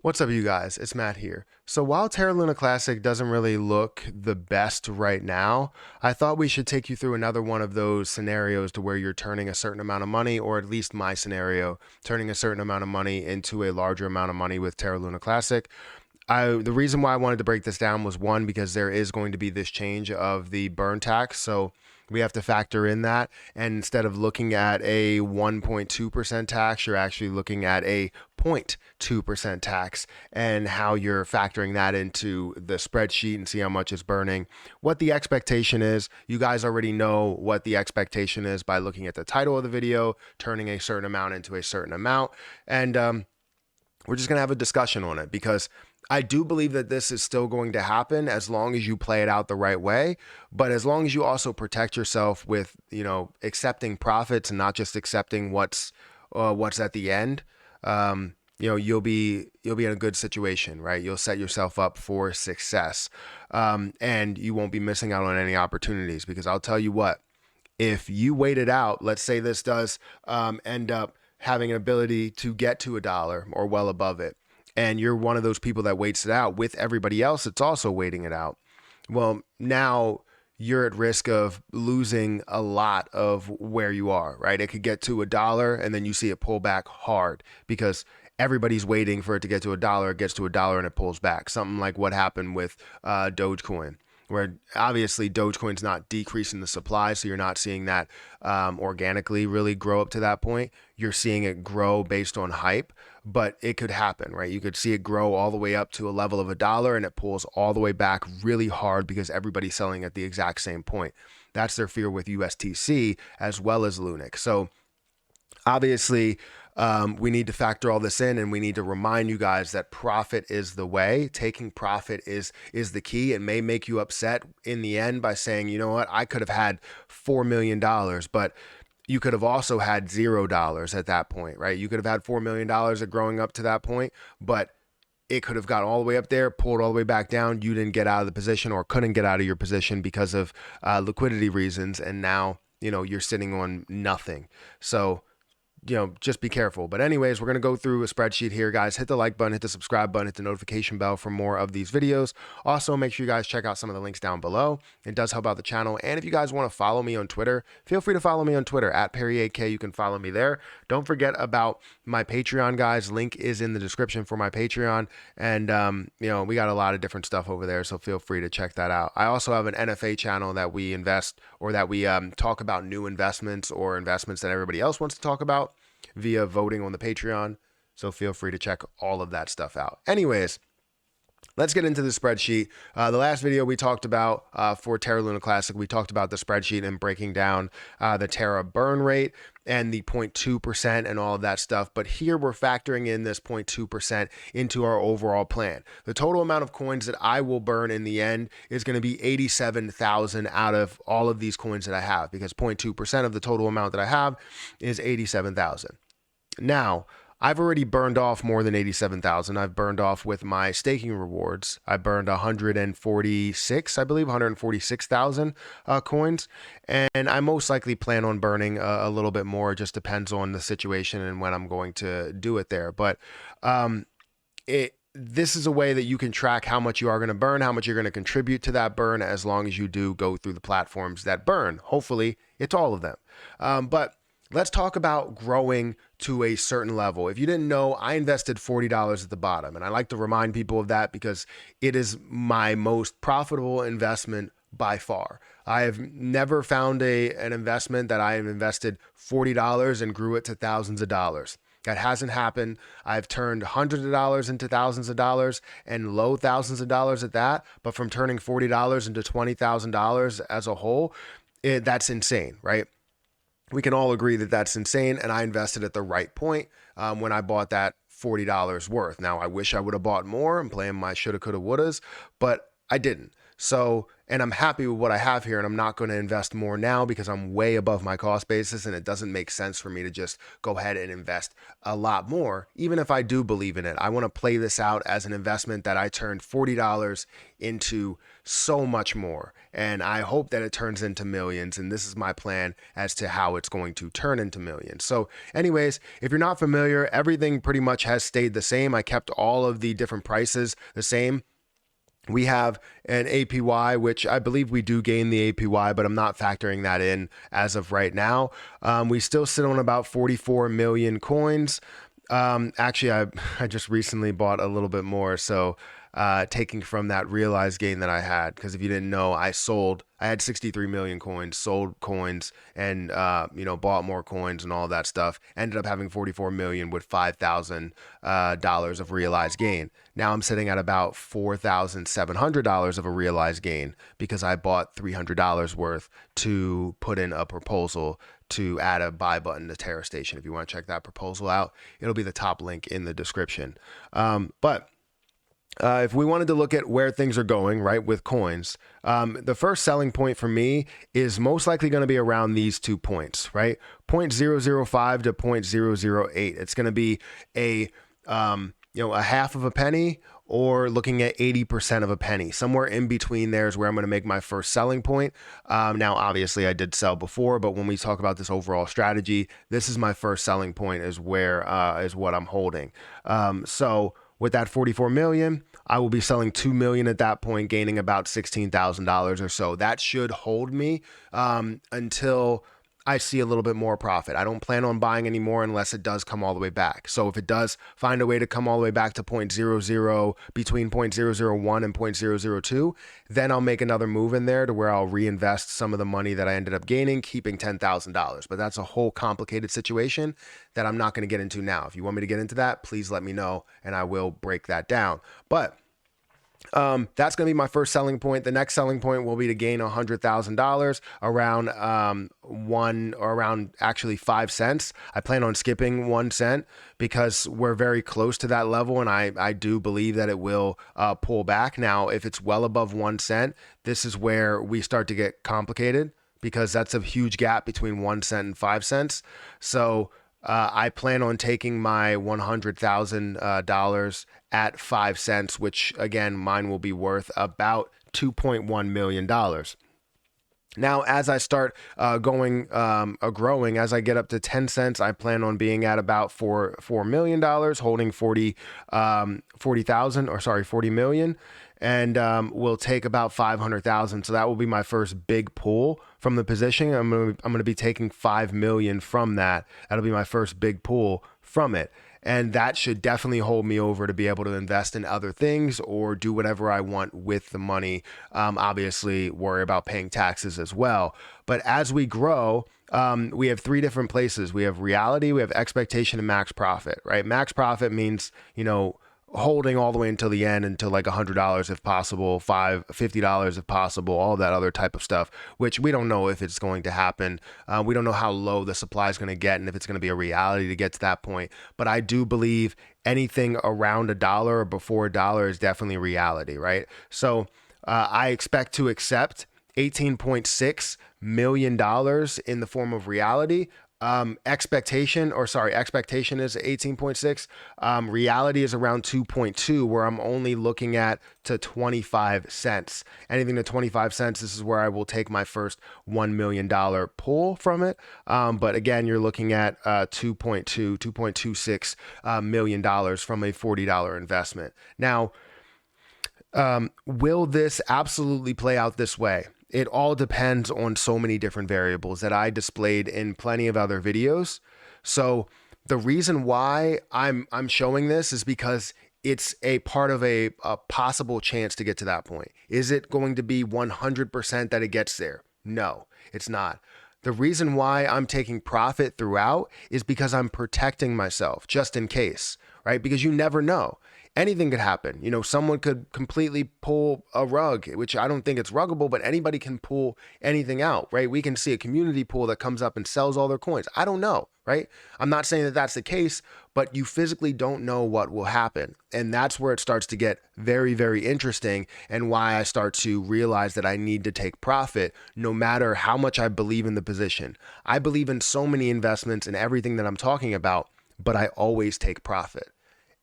What's up, you guys? It's Matt here. So while Terra Luna Classic doesn't really look the best right now, I thought we should take you through another one of those scenarios to where you're turning a certain amount of money, or at least my scenario, turning a certain amount of money into a larger amount of money with Terra Luna Classic. The reason why I wanted to break this down was one, because there is going to be this change of the burn tax. So we have to factor in that. And instead of looking at a 1.2% tax, you're actually looking at a 0.2% tax, and how you're factoring that into the spreadsheet and see how much is burning. What the expectation is, you guys already know what the expectation is by looking at the title of the video, turning a certain amount into a certain amount. And we're just going to have a discussion on it, because I do believe that this is still going to happen as long as you play it out the right way. But as long as you also protect yourself with, accepting profits and not just accepting what's at the end, you'll be in a good situation, right? You'll set yourself up for success, and you won't be missing out on any opportunities. Because I'll tell you what, if you wait it out, let's say this does end up having an ability to get to $1 or well above it, and you're one of those people that waits it out with everybody else that's also waiting it out, well, now you're at risk of losing a lot of where you are, right? It could get to $1 and then you see it pull back hard because everybody's waiting for it to get to $1. It gets to $1 and it pulls back. Something like what happened with Dogecoin, where obviously Dogecoin's not decreasing the supply, so you're not seeing that organically really grow up to that point. You're seeing it grow based on hype, but it could happen, right? You could see it grow all the way up to a level of $1 and it pulls all the way back really hard because everybody's selling at the exact same point. That's their fear with USTC as well as Lunix. So obviously, we need to factor all this in, and we need to remind you guys that profit is the way. Taking profit is the key. It may make you upset in the end by saying, you know what, I could have had $4 million, but you could have also had $0 at that point, right? You could have had $4 million at growing up to that point, but it could have got all the way up there, pulled all the way back down. You didn't get out of the position or couldn't get out of your position because of liquidity reasons, and now you're sitting on nothing. So just be careful. But anyways, we're going to go through a spreadsheet here, guys. Hit the like button, hit the subscribe button, hit the notification bell for more of these videos. Also, make sure you guys check out some of the links down below. It does help out the channel. And if you guys want to follow me on Twitter, feel free to follow me on Twitter at Perry8K. You can follow me there. Don't forget about my Patreon, guys. Link is in the description for my Patreon. And, we got a lot of different stuff over there, so feel free to check that out. I also have an NFA channel that we invest, or that we talk about new investments or investments that everybody else wants to talk about via voting on the Patreon. So feel free to check all of that stuff out. Anyways, let's get into the spreadsheet. The last video we talked about for Terra Luna Classic, we talked about the spreadsheet and breaking down the Terra burn rate and the 0.2% and all of that stuff. But here we're factoring in this 0.2% into our overall plan. The total amount of coins that I will burn in the end is going to be 87,000 out of all of these coins that I have, because 0.2% of the total amount that I have is 87,000. Now, I've already burned off more than 87,000. I've burned off with my staking rewards. I burned 146, I believe, 146,000 coins. And I most likely plan on burning a little bit more. It just depends on the situation and when I'm going to do it there. But this is a way that you can track how much you are going to burn, how much you're going to contribute to that burn, as long as you do go through the platforms that burn. Hopefully, it's all of them. But let's talk about growing to a certain level. If you didn't know, I invested $40 at the bottom, and I like to remind people of that because it is my most profitable investment by far. I have never found an investment that I have invested $40 and grew it to thousands of dollars. That hasn't happened. I've turned hundreds of dollars into thousands of dollars, and low thousands of dollars at that. But from turning $40 into $20,000 as a whole, that's insane, right? We can all agree that that's insane, and I invested at the right point when I bought that $40 worth. Now, I wish I would have bought more and playing my shoulda, coulda, wouldas, but I didn't. So, and I'm happy with what I have here, and I'm not going to invest more now because I'm way above my cost basis, and it doesn't make sense for me to just go ahead and invest a lot more, even if I do believe in it. I want to play this out as an investment that I turned $40 into so much more, and I hope that it turns into millions, and this is my plan as to how it's going to turn into millions. So anyways, if you're not familiar, everything pretty much has stayed the same. I kept all of the different prices the same. We have an APY, which I believe we do gain the APY, but I'm not factoring that in as of right now. We still sit on about 44 million coins. Actually, I just recently bought a little bit more. So taking from that realized gain that I had, because if you didn't know, I had 63 million coins, sold coins, and bought more coins and all that stuff. Ended up having 44 million with $5,000 of realized gain. Now I'm sitting at about $4,700 of a realized gain because I bought $300 worth to put in a proposal to add a buy button to Terra Station. If you want to check that proposal out, it'll be the top link in the description. But if we wanted to look at where things are going, right, with coins, the first selling point for me is most likely going to be around these 2 points, right? 0.005 to 0.008. It's going to be a half of a penny, or looking at 80% of a penny. Somewhere in between there is where I'm going to make my first selling point. Now, obviously, I did sell before, but when we talk about this overall strategy, this is my first selling point, is what I'm holding. So with that 44 million, I will be selling 2 million at that point, gaining about $16,000 or so. That should hold me until I see a little bit more profit. I don't plan on buying any more unless it does come all the way back. So if it does find a way to come all the way back to between 0.001 and 0.002, then I'll make another move in there to where I'll reinvest some of the money that I ended up gaining, keeping $10,000. But that's a whole complicated situation that I'm not going to get into now. If you want me to get into that, please let me know and I will break that down. But that's going to be my first selling point. The next selling point will be to gain $100,000 around actually 5 cents. I plan on skipping 1 cent because we're very close to that level, and I do believe that it will pull back. Now, if it's well above 1 cent, this is where we start to get complicated because that's a huge gap between 1 cent and 5 cents. So I plan on taking my $100,000 at 5 cents, which again, mine will be worth about $2.1 million. Now, as I start growing, as I get up to 10 cents, I plan on being at about $4 million, holding 40 million, and we'll take about 500,000. So that will be my first big pull from the position. I'm going to be taking 5 million from that. That'll be my first big pull from it. And that should definitely hold me over to be able to invest in other things or do whatever I want with the money. Obviously, worry about paying taxes as well. But as we grow, we have 3 different places. We have reality, we have expectation, and max profit, right? Max profit means, holding all the way until the end, until like $100 if possible, $50 if possible, all that other type of stuff, which we don't know if it's going to happen. We don't know how low the supply is going to get and if it's going to be a reality to get to that point. But I do believe anything around $1 or before $1 is definitely reality, right? So I expect to accept $18.6 million in the form of reality. Expectation is 18.6. Reality is around 2.2, where I'm only looking at to 25 cents. Anything to 25 cents, this is where I will take my first $1 million pull from it. But again, you're looking at $2.26 million from a $40 investment. Now, will this absolutely play out this way? It all depends on so many different variables that I displayed in plenty of other videos. So the reason why I'm showing this is because it's a part of a possible chance to get to that point. Is it going to be 100% that it gets there? No, it's not. The reason why I'm taking profit throughout is because I'm protecting myself just in case, right? Because you never know. Anything could happen. Someone could completely pull a rug, which I don't think it's ruggable, but anybody can pull anything out, right? We can see a community pool that comes up and sells all their coins. I don't know, right? I'm not saying that that's the case, but you physically don't know what will happen. And that's where it starts to get very, very interesting, and why I start to realize that I need to take profit no matter how much I believe in the position. I believe in so many investments and everything that I'm talking about, but I always take profit.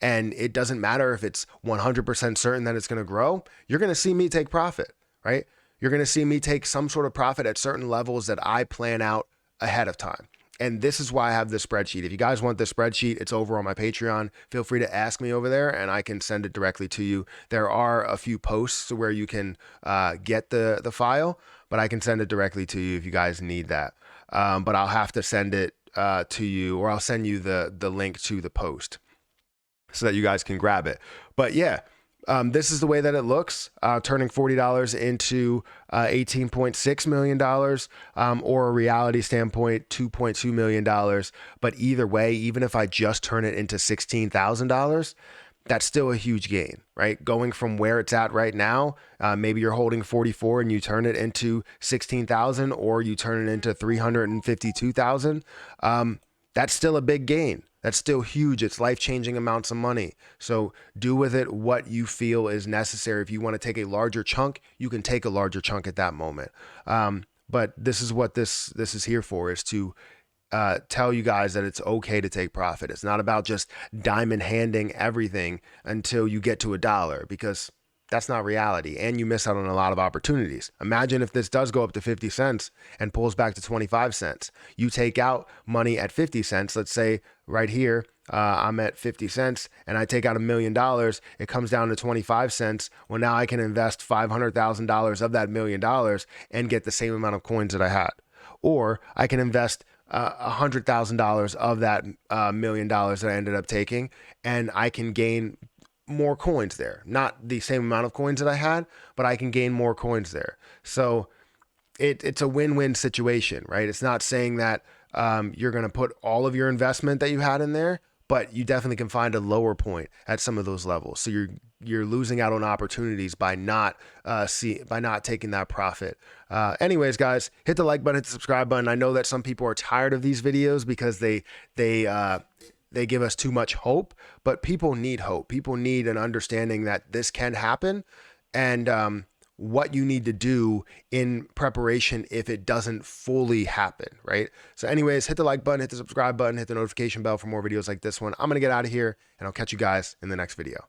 And it doesn't matter if it's 100% certain that it's going to grow. You're going to see me take profit, right? You're going to see me take some sort of profit at certain levels that I plan out ahead of time. And this is why I have this spreadsheet. If you guys want this spreadsheet, it's over on my Patreon. Feel free to ask me over there and I can send it directly to you. There are a few posts where you can get the file, but I can send it directly to you if you guys need that. But I'll have to send it to you, or I'll send you the link to the post so that you guys can grab it. But yeah, this is the way that it looks, turning $40 into $18.6 million, or a reality standpoint, $2.2 million. But either way, even if I just turn it into $16,000, that's still a huge gain, right? Going from where it's at right now, maybe you're holding 44 and you turn it into 16,000, or you turn it into 352,000. That's still a big gain. That's still huge. It's life-changing amounts of money. So do with it what you feel is necessary. If you want to take a larger chunk, you can take a larger chunk at that moment. But this is what this is here for, is to tell you guys that it's okay to take profit. It's not about just diamond handing everything until you get to $1, because that's not reality, and you miss out on a lot of opportunities. Imagine if this does go up to 50 cents and pulls back to 25 cents. You take out money at 50 cents. Let's say right here, I'm at 50 cents and I take out $1 million. It comes down to 25 cents. Well, now I can invest $500,000 of that $1 million and get the same amount of coins that I had. Or I can invest $100,000 of that $1 million that I ended up taking, and I can gain more coins there. Not the same amount of coins that I had, but I can gain more coins there. So it's a win-win situation, right? It's not saying that you're going to put all of your investment that you had in there, but you definitely can find a lower point at some of those levels. So you're losing out on opportunities by not taking that profit. Anyways, guys, hit the like button, hit the subscribe button. I know that some people are tired of these videos because they give us too much hope, but people need hope. People need an understanding that this can happen, and what you need to do in preparation if it doesn't fully happen, right? So anyways, hit the like button, hit the subscribe button, hit the notification bell for more videos like this one. I'm going to get out of here, and I'll catch you guys in the next video.